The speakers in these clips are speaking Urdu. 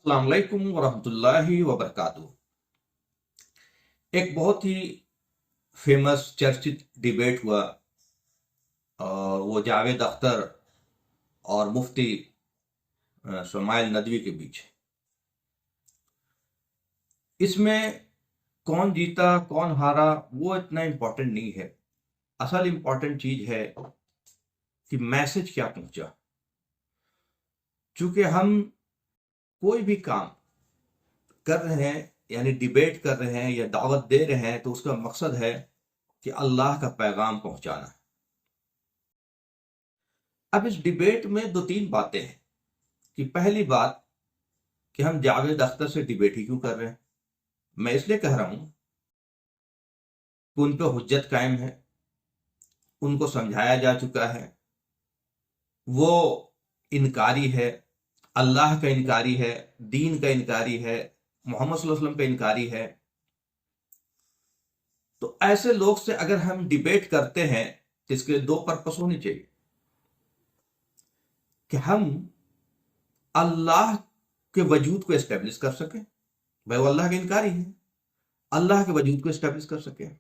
السلام علیکم ورحمۃ اللہ وبرکاتہ۔ ایک بہت ہی فیمس چرچت ڈیبیٹ ہوا اور وہ جاوید اختر اور مفتی شمائل ندوی کے بیچ۔ اس میں کون جیتا کون ہارا وہ اتنا امپورٹنٹ نہیں ہے، اصل امپورٹنٹ چیز ہے کہ میسج کیا پہنچا۔ چونکہ ہم کوئی بھی کام کر رہے ہیں، یعنی ڈیبیٹ کر رہے ہیں یا دعوت دے رہے ہیں، تو اس کا مقصد ہے کہ اللہ کا پیغام پہنچانا۔ اب اس ڈیبیٹ میں دو تین باتیں ہیں کہ پہلی بات کہ ہم جاوید اختر سے ڈیبیٹ ہی کیوں کر رہے ہیں۔ میں اس لیے کہہ رہا ہوں کہ ان پہ حجت قائم ہے، ان کو سمجھایا جا چکا ہے، وہ انکاری ہے، اللہ کا انکاری ہے، دین کا انکاری ہے، محمد صلی اللہ علیہ وسلم کا انکاری ہے۔ تو ایسے لوگ سے اگر ہم ڈیبیٹ کرتے ہیں تو اس کے دو پرپس ہونی چاہیے کہ ہم اللہ کے وجود کو اسٹیبلش کر سکیں، بھائی وہ اللہ کا انکاری ہے، اللہ کے وجود کو اسٹیبلش کر سکیں،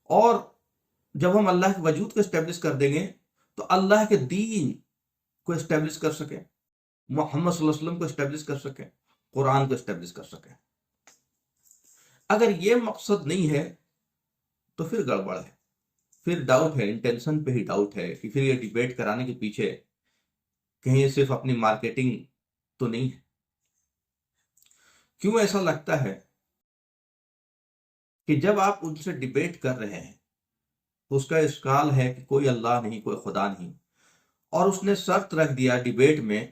اور جب ہم اللہ کے وجود کو اسٹیبلش کر دیں گے تو اللہ کے دین کو اسٹیبلش کر سکیں، محمد صلی اللہ علیہ وسلم کو اسٹیبلش کر سکیں، قرآن کو اسٹیبلش کر سکیں۔ اگر یہ مقصد نہیں ہے تو پھر گڑبڑ ہے، پھر ڈاؤٹ ہے، انٹینشن پہ ہی ڈاؤٹ ہے کہ پھر یہ ڈیبیٹ کرانے کے پیچھے کہیں صرف اپنی مارکیٹنگ تو نہیں ہے۔ کیوں ایسا لگتا ہے کہ جب آپ ان سے ڈیبیٹ کر رہے ہیں تو اس کا اشکال ہے کہ کوئی اللہ نہیں، کوئی خدا نہیں، اور اس نے شرط رکھ دیا ڈیبیٹ میں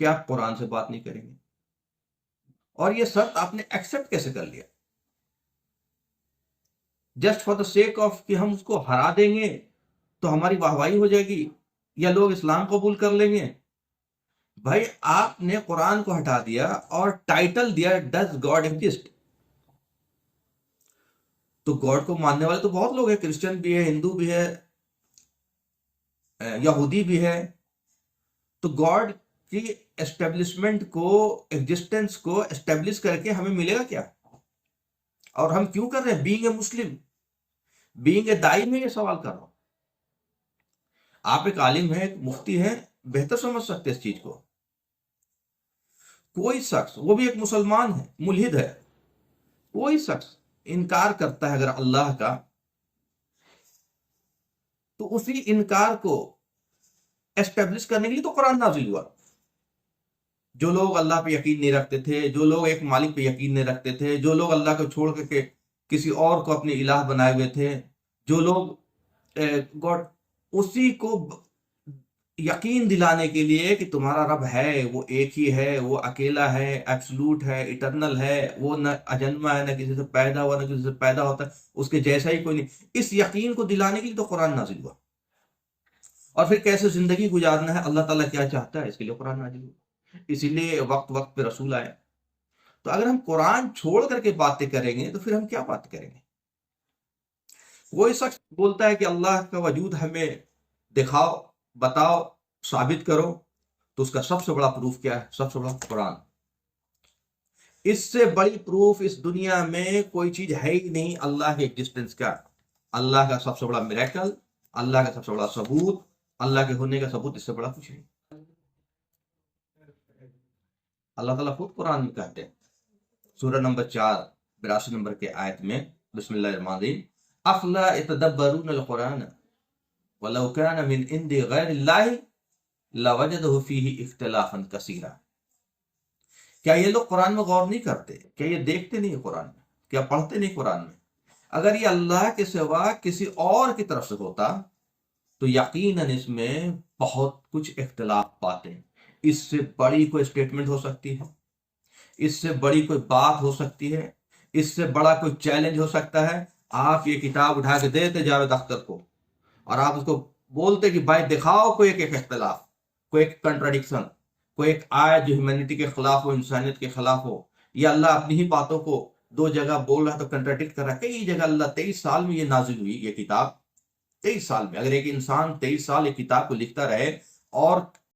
کہ آپ قرآن سے بات نہیں کریں گے، اور یہ شرط آپ نے ایکسپٹ کیسے کر لیا؟ Just for the sake of کہ ہم اس کو ہرا دیں گے تو ہماری واہواہی ہو جائے گی یا لوگ اسلام قبول کر لیں گے۔ بھائی آپ نے قرآن کو ہٹا دیا اور ٹائٹل دیا ڈز گاڈ ایگزسٹ۔ تو گاڈ کو ماننے والے تو بہت لوگ ہیں، کرسچن بھی ہے، ہندو بھی ہے، یہودی بھی ہے۔ تو گاڈ کی اسٹیبلشمنٹ کو، ایگزسٹنس کو اسٹیبلش کر کے ہمیں ملے گا کیا؟ اور ہم کیوں کر رہے ہیں؟ Being a Muslim, being a دائی میں یہ سوال کر رہا ہوں۔ آپ ایک عالم ہیں، ایک مفتی ہیں، بہتر سمجھ سکتے اس چیز کو۔ کوئی شخص، وہ بھی ایک مسلمان ہے، ملحد ہے، کوئی شخص انکار کرتا ہے اگر اللہ کا، تو اسی انکار کو اسٹیبلش کرنے کے لیے تو قرآن نازل ہوا۔ جو لوگ اللہ پہ یقین نہیں رکھتے تھے، جو لوگ ایک مالک پہ یقین نہیں رکھتے تھے، جو لوگ اللہ کو چھوڑ کے کسی اور کو اپنے الہ بنائے ہوئے تھے، جو لوگ گاڈ، اسی کو یقین دلانے کے لیے کہ تمہارا رب ہے، وہ ایک ہی ہے، وہ اکیلا ہے، ایبسلوٹ ہے، اٹرنل ہے، وہ نہ اجنما ہے، نہ کسی سے پیدا ہوا نہ کسی سے پیدا ہوتا ہے، اس کے جیسا ہی کوئی نہیں، اس یقین کو دلانے کے لیے تو قرآن نازل ہوا۔ اور پھر کیسے زندگی گزارنا ہے، اللہ تعالیٰ کیا چاہتا ہے، اس کے لیے قرآن نازل ہوا۔ اسی لیے وقت وقت پہ رسول آئے۔ تو اگر ہم قرآن چھوڑ کر کے باتیں کریں گے تو پھر ہم کیا بات کریں گے؟ وہی شخص بولتا ہے کہ اللہ کا وجود ہمیں دکھاؤ، بتاؤ، ثابت کرو، تو اس کا سب سے بڑا پروف کیا ہے؟ سب سے بڑا قرآن۔ اس سے بڑی پروف اس دنیا میں کوئی چیز ہے ہی نہیں اللہ کے ایگزسٹنس کا۔ اللہ کا سب سے بڑا میریکل، اللہ کا سب سے بڑا ثبوت، اللہ کے ہونے کا ثبوت، اس سے بڑا کچھ نہیں۔ اللہ تعالیٰ خود قرآن میں کہتے ہیں، سورہ نمبر 4 82 نمبر کے آیت میں، بسم اللہ الرحمن الرحیم، افلا يتدبرون القرآن ولو كان من عند غیر اللہ لوجدوا فیہ اختلافا کثیرا۔ کیا یہ لوگ قرآن میں غور نہیں کرتے؟ کیا یہ دیکھتے نہیں قرآن میں؟ کیا پڑھتے نہیں قرآن میں؟ اگر یہ اللہ کے سوا کسی اور کی طرف سے ہوتا تو یقیناً اس میں بہت کچھ اختلاف پاتے ہیں۔ اس سے بڑی کوئی اسٹیٹمنٹ ہو سکتی ہے، اس سے بڑی کوئی بات ہو سکتی ہے، اس سے بڑا کوئی چیلنج ہو سکتا ہے۔ آپ یہ کتاب اٹھا کے دیتے جاوید اختر کو اور آپ اس کو بولتے کہ بھائی دکھاؤ کوئی ایک اختلاف، کوئی ایک کنٹراڈکشن، کوئی ایک آیت جو ہیومینٹی کے خلاف ہو، انسانیت کے خلاف ہو، یا اللہ اپنی ہی باتوں کو دو جگہ بول رہا ہے تو کنٹراڈکٹ کر رہا ہے۔ کئی جگہ اللہ 23 سال میں یہ نازل ہوئی یہ کتاب، 23 سال میں۔ اگر ایک انسان 23 سال ایک کتاب کو لکھتا رہے اور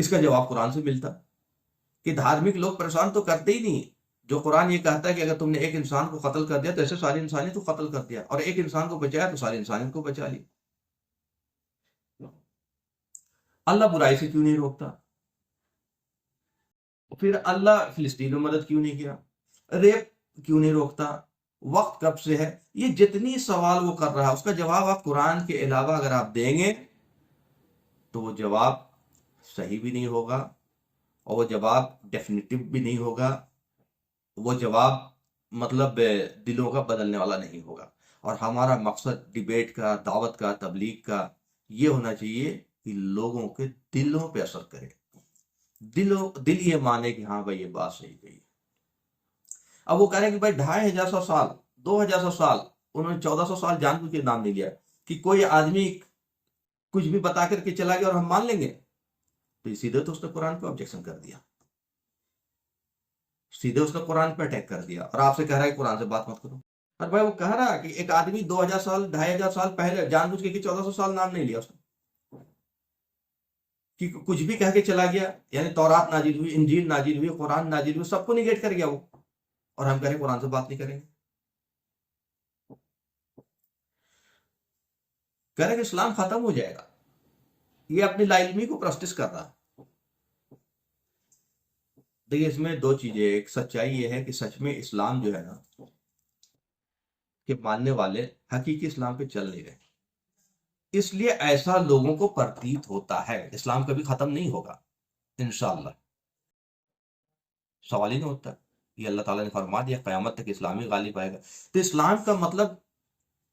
اس کا جواب قرآن سے ملتا کہ دھارمک لوگ پریشان تو کرتے ہی نہیں. جو قرآن یہ کہتا ہے کہ اگر تم نے ایک انسان کو قتل کر دیا تو ایسے ساری انسانیت کو قتل کر دیا, اور ایک انسان کو بچایا تو ساری انسانیت کو بچا لی. اللہ برائی سے کیوں نہیں روکتا؟ پھر اللہ فلسطین میں مدد کیوں نہیں کیا؟ ریپ کیوں نہیں روکتا؟ وقت کب سے ہے؟ یہ جتنی سوال وہ کر رہا ہے اس کا جواب آپ قرآن کے علاوہ اگر آپ دیں گے تو وہ جواب صحیح بھی نہیں ہوگا, اور وہ جواب ڈیفینیٹو بھی نہیں ہوگا, وہ جواب مطلب دلوں کا بدلنے والا نہیں ہوگا. اور ہمارا مقصد ڈیبیٹ کا, دعوت کا, تبلیغ کا یہ ہونا چاہیے کہ لوگوں کے دلوں پہ اثر کرے, دل یہ مانے کہ ہاں بھائی یہ بات صحیح کہی. اب وہ کہہ رہے ہیں کہ بھائی 2500 سال 2100 سال انہوں نے 1400 سال جان بوجھ کے نام نہیں لیا کہ کوئی آدمی کچھ بھی بتا کر کے چلا گیا اور ہم مان لیں گے. تو سیدھے تو اس نے قرآن پہ آبجیکشن کر دیا, سیدھے اس نے قرآن پہ اٹیک کر دیا, اور آپ سے کہہ رہا ہے کہ قرآن سے بات مت کرو. اور بھائی وہ کہہ رہا ہے کہ ایک آدمی 2000 سال 2500 سال پہلے جان بوجھ کے کہ 1400 سال نام نہیں لیا اس نے, کہ کچھ بھی کہہ کے چلا گیا, یعنی تورات نازل ہوئی, انجیل نازل ہوئی, قرآن نازل ہوئی, سب کو نگیٹ کر گیا وہ, اور ہم کہہ رہے ہیں قرآن سے بات نہیں کریں گے. کہہ رہے کہ اسلام ختم ہو جائے گا. یہ اپنی لا علمی کو پرسٹس کر رہا ہے. دیکھیے اس میں دو چیزیں, ایک سچائی یہ ہے کہ سچ میں اسلام جو ہے نا کہ ماننے والے حقیقی اسلام پہ چل نہیں رہے, اس لیے ایسا لوگوں کو پرتیت ہوتا ہے. اسلام کبھی ختم نہیں ہوگا انشاءاللہ, سوال ہی نہیں ہوتا. یہ اللہ تعالیٰ نے فرما دیا قیامت تک اسلامی غالب آئے گا. تو اسلام کا مطلب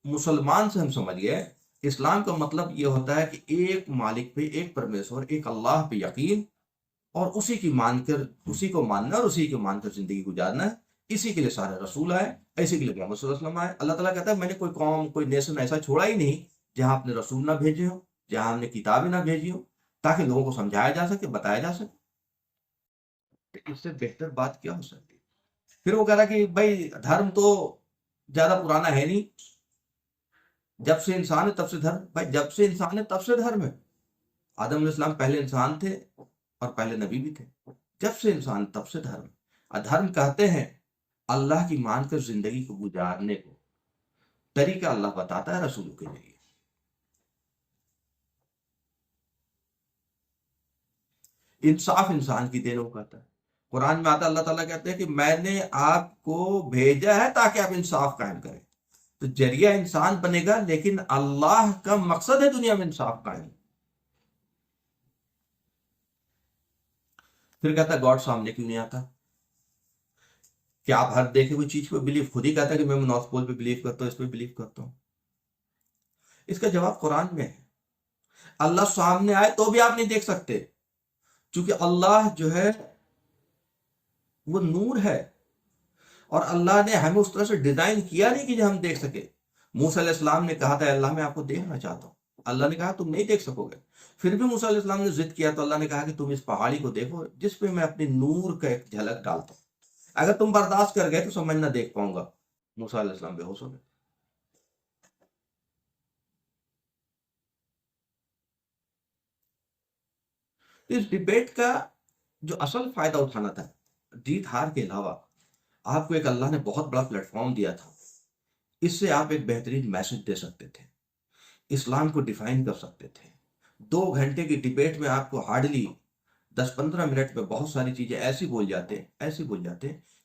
مسلمان سے ہم سمجھ گئے, اسلام کا مطلب یہ ہوتا ہے کہ ایک مالک پہ, ایک پرمیشور, ایک اللہ پہ یقین, اور اسی کی مان کر, اسی کو ماننا اور اسی کو مان کر زندگی گزارنا ہے. اسی کے لیے سارے رسول آئے, اسی کے لیے محمد صلی اللہ علیہ وسلم آئے. اللہ تعالیٰ کہتا ہے میں نے کوئی قوم, کوئی نیشن ایسا چھوڑا ہی نہیں جہاں اپنے رسول نہ بھیجے ہوں, جہاں ہم نے کتابیں نہ بھیجی ہوں, تاکہ لوگوں کو سمجھایا جا سکے, بتایا جا سکے. اس سے بہتر بات کیا ہو سکتی؟ پھر وہ کہہ رہا کہ بھائی دھرم تو زیادہ پرانا ہے نہیں, جب سے انسان ہے تب سے دھرم. بھائی جب سے انسان ہے تب سے دھرم ہے. آدم علیہ السلام پہلے انسان تھے اور پہلے نبی بھی تھے. جب سے انسان تب سے دھرم. دھرم کہتے ہیں اللہ کی مان کر زندگی کو گزارنے کو طریقہ اللہ بتاتا ہے رسولوں کے ذریعے. انصاف انسان کی دین وہ کہتا ہے. قرآن میں آتا ہے اللہ تعالیٰ کہتے ہیں کہ میں نے آپ کو بھیجا ہے تاکہ آپ انصاف قائم کریں. تو ذریعہ انسان بنے گا, لیکن اللہ کا مقصد ہے دنیا میں انصاف قائم. پھر کہتا ہے گاڈ سامنے کیوں نہیں آتا؟ کہ آپ ہر دیکھے ہوئی چیز پہ بلیو, خود ہی کہتا ہے کہ میں نارتھ پول پہ بلیو کرتا ہوں, اس پہ بلیو کرتا ہوں. اس کا جواب قرآن میں ہے. اللہ سامنے آئے تو بھی آپ نہیں دیکھ سکتے, چونکہ اللہ جو ہے وہ نور ہے, اور اللہ نے ہمیں اس طرح سے ڈیزائن کیا نہیں کہ ہم دیکھ سکے. موسیٰ علیہ السلام نے کہا تھا اللہ میں آپ کو دیکھنا چاہتا ہوں, اللہ نے کہا تم نہیں دیکھ سکو گے. پھر بھی موسیٰ علیہ السلام نے ضد کیا تو اللہ نے کہا کہ تم اس پہاڑی کو دیکھو جس پہ میں اپنی نور کا ایک جھلک ڈالتا ہوں, اگر تم برداشت کر گئے تو سمجھ نہ دیکھ پاؤں گا. موسیٰ علیہ السلام بے ہوش ہو گئے. اس ڈیبیٹ کا جو اصل فائدہ اٹھانا تھا, جیت ہار کے علاوہ آپ کو ایک اللہ نے بہت بڑا پلیٹ فارم دیا تھا. اس سے آپ ایک بہترین میسج دے سکتے تھے, اسلام کو ڈیفائن کر سکتے تھے. 2 گھنٹے کی ڈیبیٹ میں آپ کو ہارڈلی 10-15 منٹ میں بہت ساری چیزیں ایسی بول جاتے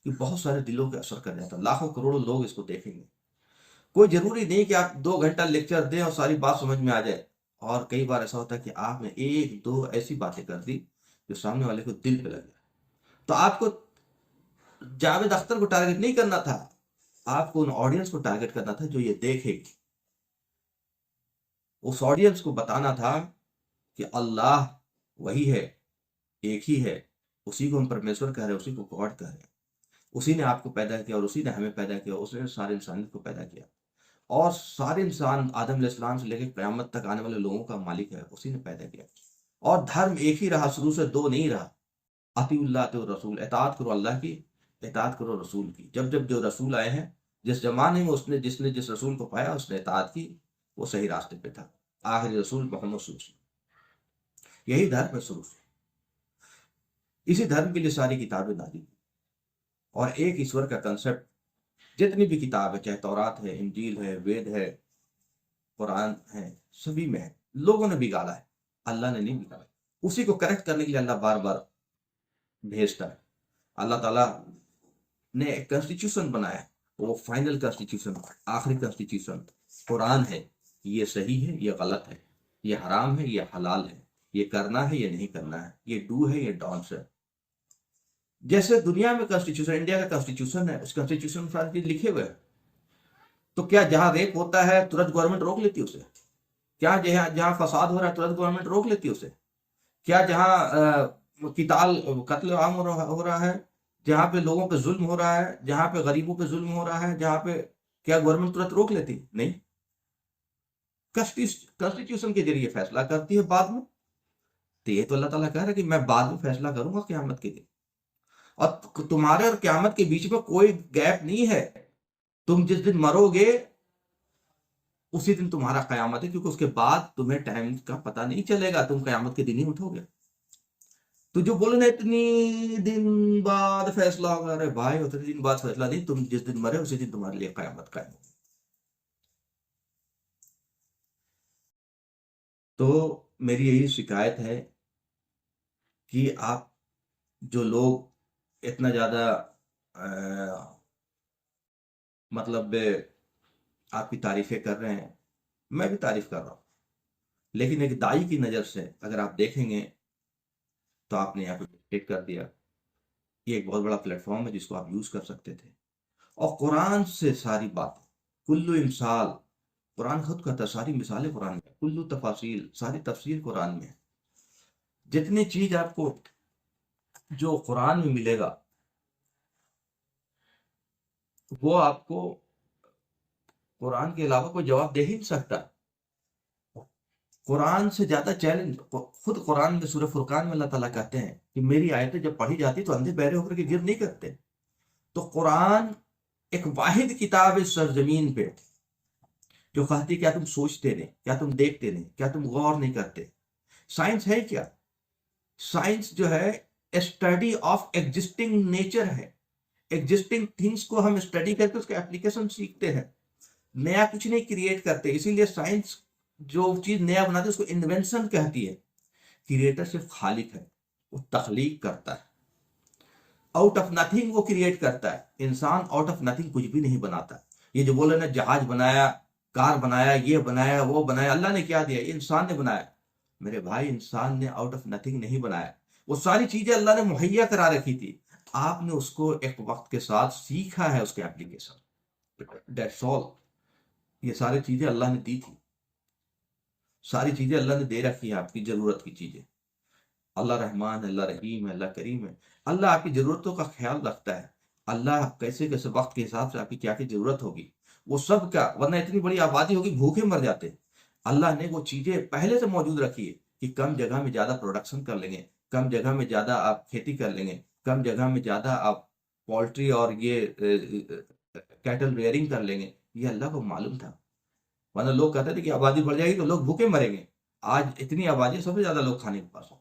کہ بہت سارے دلوں پہ اثر کر جاتا. لاکھوں کروڑوں لوگ اس کو دیکھیں گے. کوئی ضروری نہیں کہ آپ 2 گھنٹہ لیکچر دیں اور ساری بات سمجھ میں آ جائے. اور کئی بار ایسا ہوتا ہے کہ آپ نے 1-2 ایسی باتیں کر دی جو سامنے والے کو دل پہ لگ گیا. تو آپ کو جاوید اختر کو ٹارگٹ نہیں کرنا تھا, آپ کو ان آڈینس کو ٹارگٹ کرنا تھا جو یہ دیکھے گی. اس آڈینس کو بتانا تھا کہ اللہ وہی ہے, ایک ہی ہے, اسی کو ہم پرمیشور کہہ رہے ہیں, اسی کو گاڈ کہہ رہے ہیں. اسی نے آپ کو پیدا کیا اور اسی نے ہمیں پیدا کیا, اس نے سارے انسانیت کو پیدا کیا, اور سارے انسان آدم علیہ السلام سے لے کے قیامت تک آنے والے لوگوں کا مالک ہے, اسی نے پیدا کیا. اور دھرم ایک ہی رہا, شروع سے 2 نہیں رہا. اطیعوا اللہ اطیعوا الرسول, اطاعت کرو اللہ کی, اطاعت کرو رسول کی. جب جو رسول آئے ہیں, جس زمانے میں جس نے جس رسول کو پایا اس نے اطاعت کی, وہ صحیح راستے پہ تھا. آخری رسول محمد صلی اللہ علیہ وسلم, یہی دھرم ہے شروع سے. اسی دھرم کے لیے ساری کتابیں نازل ہوئی، اور ایک ایشور کا کنسپٹ جتنی بھی کتاب ہے، چاہے تورات ہے، انجیل ہے، وید ہے، قرآن ہے، سبھی میں ہے، لوگوں نے بگاڑا ہے، اللہ نے نہیں بگاڑا۔ اسی کو کریکٹ کرنے کے لیے اللہ بار بار بھیجتا ہے۔ اللہ تعالیٰ نے ایک کانسٹیٹیوشن بنایا ہے، وہ فائنل کانسٹیٹیوشن، آخری کانسٹیٹیوشن قرآن ہے۔ یہ صحیح ہے، یہ غلط ہے، یہ حرام ہے، یہ حلال ہے، یہ کرنا ہے، یہ نہیں کرنا ہے، یہ ڈو ہے، یہ ڈونٹس ہے۔ جیسے دنیا میں کانسٹیٹیوشن، انڈیا کا کانسٹیٹیوشن ہے، اس کانسٹیٹیوشن میں ساری چیز لکھے ہوئے ہیں، تو کیا جہاں ریپ ہوتا ہے ترنت گورنمنٹ روک لیتی ہے اسے؟ کیا جہاں فساد ہو رہا ہے ترنت گورنمنٹ روک لیتی ہے اسے؟ کیا جہاں قتل عام ہو رہا ہے، جہاں پہ لوگوں پہ ظلم ہو رہا ہے، جہاں پہ غریبوں پہ ظلم ہو رہا ہے، جہاں پہ، کیا گورنمنٹ ترنت روک لیتی؟ نہیں، کانسٹیٹیوشن کے ذریعے فیصلہ کرتی ہے بعد میں۔ تو یہ تو اللہ تعالیٰ کہہ رہا ہے کہ میں بعد میں فیصلہ کروں گا قیامت کے دن، اور تمہارے اور قیامت کے بیچ میں کوئی گیپ نہیں ہے۔ تم جس دن مرو گے اسی دن تمہارا قیامت ہے، کیونکہ اس کے بعد تمہیں ٹائم کا پتہ نہیں چلے گا، تم قیامت کے دن ہی اٹھو گے۔ تو جو بولے نا اتنی دن بعد فیصلہ ہوگا، ارے بھائی اتنے دن بعد فیصلہ نہیں، تم جس دن مرے اسی دن تمہارے لیے قیامت قائم ہوگی۔ تو میری یہی شکایت ہے کہ آپ جو لوگ اتنا زیادہ مطلب آپ کی تعریفیں کر رہے ہیں، میں بھی تعریف کر رہا ہوں، لیکن ایک دائی کی نظر سے اگر آپ دیکھیں گے تو آپ نے یہاں پہ ٹیک کر دیا۔ یہ ایک بہت بڑا پلیٹ فارم ہے جس کو آپ یوز کر سکتے تھے، اور قرآن سے ساری بات، کلو امثال، قرآن خود کہتا ہے ساری مثالیں قرآن میں، کلو تفاصیل، ساری تفسیر قرآن میں ہے۔ جتنی چیز آپ کو جو قرآن میں ملے گا وہ آپ کو قرآن کے علاوہ کوئی جواب دے ہی نہیں سکتا۔ قرآن سے زیادہ چیلنج خود قرآن میں سورہ فرقان میں اللہ تعالیٰ کہتے ہیں کہ میری آیتیں جب پڑھی جاتی تو اندھے بہرے ہو کر کے گر نہیں کرتے۔ تو قرآن ایک واحد کتاب ہے سرزمین پہ جو کہتی کیا تم سوچتے نہیں، کیا تم دیکھتے نہیں، کیا تم غور نہیں کرتے۔ سائنس ہے کیا؟ سائنس جو ہے اسٹڈی آف ایگزسٹنگ نیچر ہے، ایگزسٹنگ تھنگس کو ہم اسٹڈی کر کے اس کا اپلیکیشن سیکھتے ہیں، نیا کچھ نہیں کریٹ کرتے۔ اسی لیے سائنس جو چیز نیا بناتی ہے اس کو انوینشن کہتی ہے۔ کریٹر صرف خالق ہے، وہ تخلیق کرتا ہے، آؤٹ آف نتھنگ وہ کریٹ کرتا ہے۔ انسان آؤٹ آف نتھنگ کچھ بھی نہیں بناتا۔ یہ جو بولے نا جہاز بنایا، کار بنایا، یہ بنایا، وہ بنایا، اللہ نے کیا دیا؟ یہ انسان نے بنایا۔ میرے بھائی انسان نے آؤٹ آف نتھنگ نہیں بنایا، وہ ساری چیزیں اللہ نے مہیا کرا رکھی تھی، آپ نے اس کو ایک وقت کے ساتھ سیکھا ہے، اس کے اپلیکیشن، دیٹس آل۔ یہ ساری چیزیں اللہ نے دی تھی، ساری چیزیں اللہ نے دے رکھی ہیں، آپ کی ضرورت کی چیزیں۔ اللہ رحمان ہے، اللہ رحیم ہے، اللہ کریم ہے، اللہ آپ کی ضرورتوں کا خیال رکھتا ہے۔ اللہ کیسے کیسے وقت کے حساب سے آپ کی کیا کی ضرورت ہوگی وہ سب کا، ورنہ اتنی بڑی آبادی ہوگی بھوکے مر جاتے۔ اللہ نے وہ چیزیں پہلے سے موجود رکھی ہے کہ کم جگہ میں زیادہ پروڈکشن کر لیں گے، کم جگہ میں زیادہ آپ کھیتی کر لیں گے، کم جگہ میں زیادہ آپ پولٹری اور یہ کیٹل ریئرنگ کر لیں گے۔ یہ اللہ کو معلوم تھا، ورنہ لوگ کہتے تھے کہ آبادی بڑھ جائے گی تو لوگ بھوکے مریں گے۔ آج اتنی آبادی، سب سے زیادہ لوگ کھانے کے پاس ہوں۔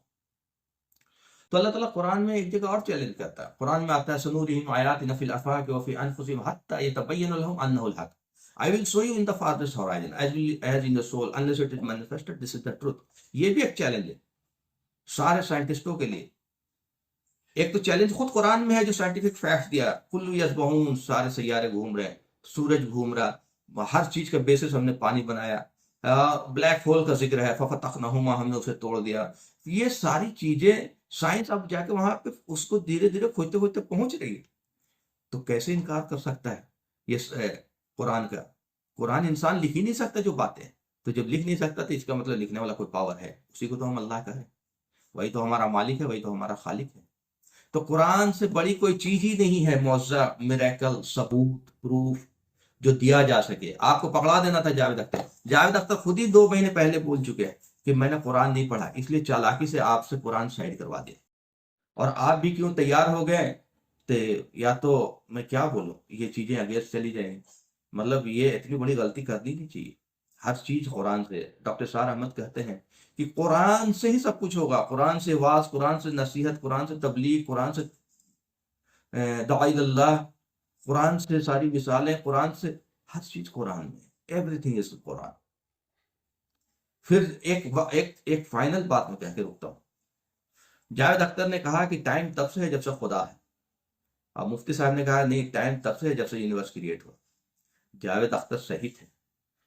تو اللہ تعالیٰ قرآن میں ایک جگہ اور چیلنج کرتا ہے، قرآن میں آتا ہے سنورہم آیاتنا فی الآفاق وفی انفسہم حتی یتبین لہم انہ الحق۔ I will show you in the farthest horizon as in the soul unless it is manifested, this is the truth۔ یہ بھی ایک چیلنج ہے سارے سائنٹسٹوں کے لیے۔ ایک تو چیلنج خود قرآن میں ہے جو سائنٹیفک فیکٹس دیا، کل یسبحون، سارے سیارے گھوم رہے ہیں، سورج گھوم رہا، ہر چیز کا بیسس ہم نے پانی بنایا، بلیک ہول کا ذکر ہے، ففتقناہما، ہم نے اسے توڑ دیا۔ یہ ساری چیزیں سائنس اب جا کے وہاں پہ اس کو دھیرے دھیرے کھوجتے کھوجتے پہنچ رہی ہے، تو کیسے انکار کر سکتا ہے یہ قرآن کا؟ قرآن انسان لکھ ہی نہیں سکتا جو باتیں، تو جب لکھ نہیں سکتا تو اس کا مطلب لکھنے والا کوئی پاور ہے، اسی کو تو ہم اللہ کہیں، وہی تو ہمارا مالک ہے، وہی تو ہمارا خالق ہے۔ تو قرآن سے بڑی کوئی چیز ہی نہیں ہے معجزہ، میریکل، ثبوت، پروف جو دیا جا سکے۔ آپ کو پکڑا دینا تھا جاوید اختر، جاوید اختر خود ہی 2 مہینے پہلے بول چکے ہیں کہ میں نے قرآن نہیں پڑھا، اس لیے چالاکی سے آپ سے قرآن سائڈ کروا دیا، اور آپ بھی کیوں تیار ہو گئے؟ تو یا تو میں کیا بولوں، یہ چیزیں اگینسٹ چلی جائیں گی، مطلب یہ اتنی بڑی غلطی کرنی نہیں چاہیے۔ ہر چیز قرآن سے، ڈاکٹر سار احمد کہتے ہیں کہ قرآن سے ہی سب کچھ ہوگا، قرآن سے واز، قرآن سے نصیحت، قرآن سے تبلیغ، قرآن سے دعائی اللہ، قرآن سے ساری مثالیں، قرآن سے ہر چیز قرآن میں، ایوری تھنگ از قرآن۔ پھر ایک فائنل بات میں کہہ کے رکتا ہوں۔ جاوید اختر نے کہا کہ ٹائم تب سے ہے جب سے خدا ہے، اور مفتی صاحب نے کہا نہیں، ٹائم تب سے ہے جب سے یونیورس کریٹ ہوا۔ جاوید اختر صحیح تھے۔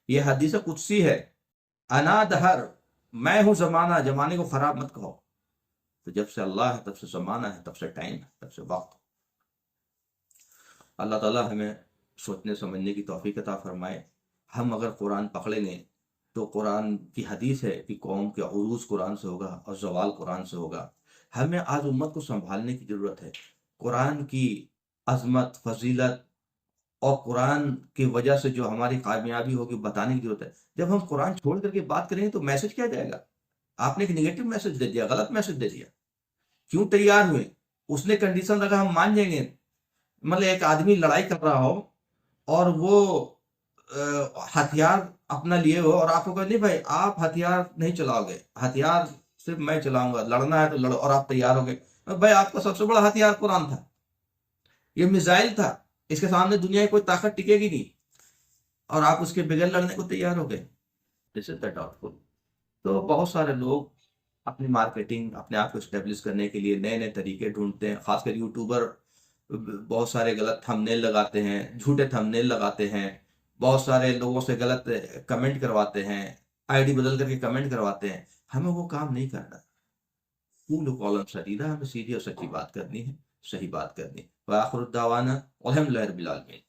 یہ حدیث قدسی ہے، انا دہر، میں ہوں زمانہ، زمانے کو خراب مت کہو۔ تو جب سے اللہ ہے تب سے زمانہ ہے، تب سے ٹائم ہے، تب سے وقت۔ اللہ تعالیٰ ہمیں سوچنے سمجھنے کی توفیق عطا فرمائے۔ ہم اگر قرآن پکڑیں گے تو قرآن کی حدیث ہے کہ قوم کے عروج قرآن سے ہوگا اور زوال قرآن سے ہوگا۔ ہمیں آج امت کو سنبھالنے کی ضرورت ہے، قرآن کی عظمت، فضیلت اور قرآن کی وجہ سے جو ہماری کامیابی ہوگی بتانے کی ضرورت ہے۔ جب ہم قرآن چھوڑ کر کے بات کریں گے تو میسج کیا جائے گا؟ آپ نے ایک نگیٹو میسج دے دیا، غلط میسج دے دیا۔ کیوں تیار ہوئے؟ اس نے کنڈیشن رکھا ہم مان جائیں گے۔ مطلب ایک آدمی لڑائی کر رہا ہو اور وہ ہتھیار اپنا لیے ہو اور آپ کو کہا نہیں بھائی آپ ہتھیار نہیں چلاؤ گے، ہتھیار صرف میں چلاؤں گا، لڑنا ہے تو لڑو، اور آپ تیار ہو گئے۔ بھائی آپ کا سب سے بڑا ہتھیار قرآن تھا، یہ میزائل تھا، اس کے سامنے دنیا کی کوئی طاقت ٹکے گی نہیں، اور آپ اس کے بغیر لڑنے کو تیار ہو گئے۔ دس از دا ڈاؤٹفل۔ تو بہت سارے لوگ اپنی مارکیٹنگ، اپنے آپ کو اسٹیبلش کرنے کے لیے نئے نئے طریقے ڈھونڈتے ہیں۔ خاص کر یوٹیوبر بہت سارے غلط تھمبنیل لگاتے ہیں، جھوٹے تھمبنیل لگاتے ہیں، بہت سارے لوگوں سے غلط کمنٹ کرواتے ہیں، آئی ڈی بدل کر کے کمنٹ کرواتے ہیں۔ ہمیں وہ کام نہیں کرنا۔ قولوا قولا سدیدا، ہمیں سیدھی اور سچی بات کرنی ہے، صحیح بات کرنی ہے۔ وآخر الدعوانا الحمد للہ رب العالمین۔